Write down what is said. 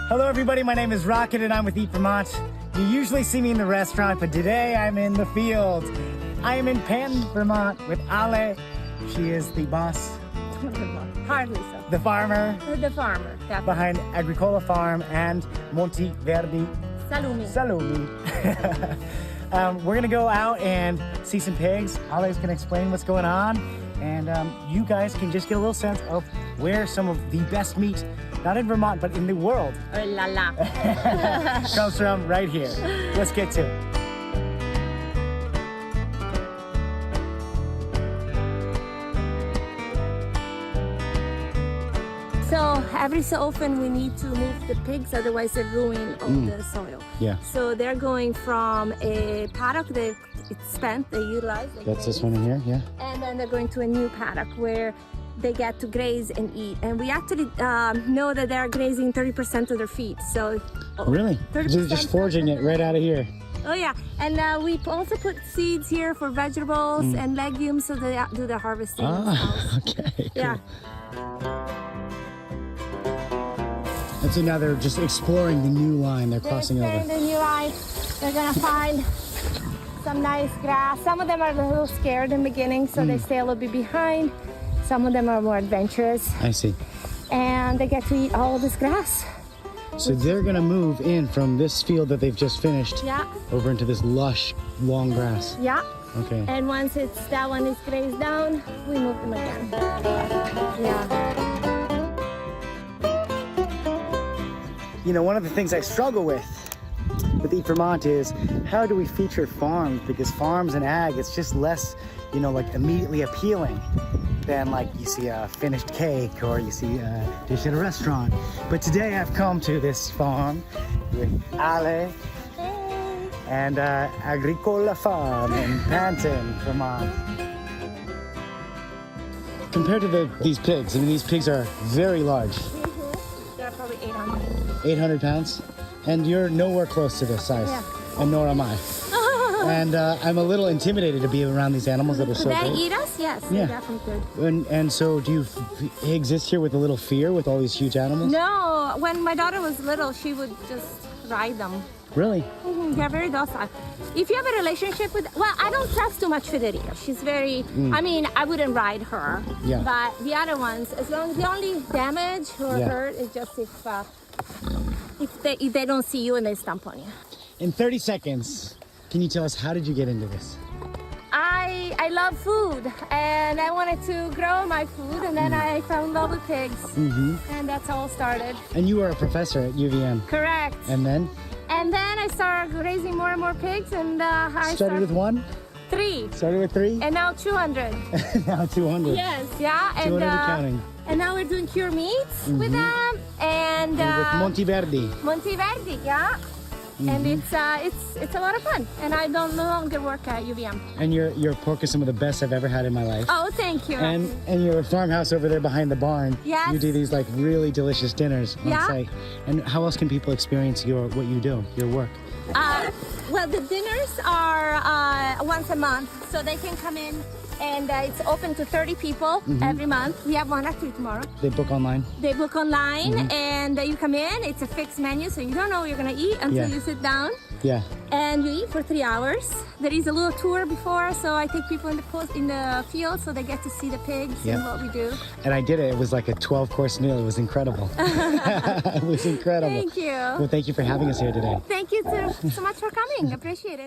Hello everybody, my name is Rocket and I'm with Eat Vermont. You usually see me in the restaurant, but today I'm in the field. I am in Panton, Vermont with Ale. She is the boss. Hardly so. The farmer. The farmer, definitely. Behind Agricola Farm and Monti Verdi Salumi. We're gonna go out and see some pigs. Ale's gonna explain what's going on. And you guys can just get a little sense of where some of the best meat, not in Vermont, but in the world, Oh la la. comes from right here. Let's get to it. So every so often we need to move the pigs, otherwise they ruin all the soil. Yeah. So they're going from a paddock that it's spent, they utilize. That's this one in here, yeah? And then they're going to a new paddock where they get to graze and eat. And we actually know that they're grazing 30% of their feet. So Really? 30%. They're just foraging it right out of here. Oh yeah, and we also put seeds here for vegetables and legumes, so they do the harvesting. Ah, okay. Cool. Yeah. And so now they're just exploring the new line. They're crossing over. The new line. They're gonna find some nice grass. Some of them are a little scared in the beginning, so they stay a little bit behind. Some of them are more adventurous. I see. And they get to eat all of this grass. So they're gonna move in from this field that they've just finished Yeah, over into this lush, long grass. yeah. Okay. And once that one is grazed down, we move them again. Yeah. You know, one of the things I struggle with Eat Vermont is how do we feature farms? Because farms and ag, it's just less, you know, like immediately appealing than like you see a finished cake or you see a dish at a restaurant. But today I've come to this farm with Ale and Agricola Farm in Panton, Vermont. Compared to these pigs, I mean, these pigs are very large. They're probably 800. 800 pounds, and you're nowhere close to this size, and nor am I. And I'm a little intimidated to be around these animals that are so They big. eat us? Yes, Yeah. they definitely could. And so do you exist here with a little fear with all these huge animals? No, when my daughter was little, she would just ride them. Really? They're very docile. If you have a relationship with, well, I don't trust too much Federica. She's very, I mean, I wouldn't ride her. Yeah. But the other ones, as long as the only damage or Yeah. hurt is just if they don't see you and they stomp on you. In 30 seconds, can you tell us how did you get into this? I love food and I wanted to grow my food, and then I fell in love with pigs. And that's how it started. And you were a professor at UVM. Correct. And then? And then I started raising more and more pigs, and I Started with one? 3. Started with 3? And now 200. Now 200. Yes, yeah. 200 and counting. And now we're doing cure meats with them, and With Monti Verdi. Monti Verdi, yeah. And it's a lot of fun. And I no longer work at UVM. And your pork is some of the best I've ever had in my life. Oh, thank you. And your farmhouse over there behind the barn. Yes. You do these like really delicious dinners on Yeah. site. And how else can people experience what you do, your work? Well, the dinners are once a month, so they can come in, and it's open to 30 people every month. We have one actually tomorrow. They book online? They book online, and you come in. It's a fixed menu, so you don't know what you're gonna eat until you sit down. Yeah. And you eat for 3 hours. There is a little tour before, so I take people in the field so they get to see the pigs and what we do. And I did it. It was like a 12-course meal. It was incredible. It was incredible. Thank you. Well, thank you for having us here today. Thank you so much for coming. Appreciate it.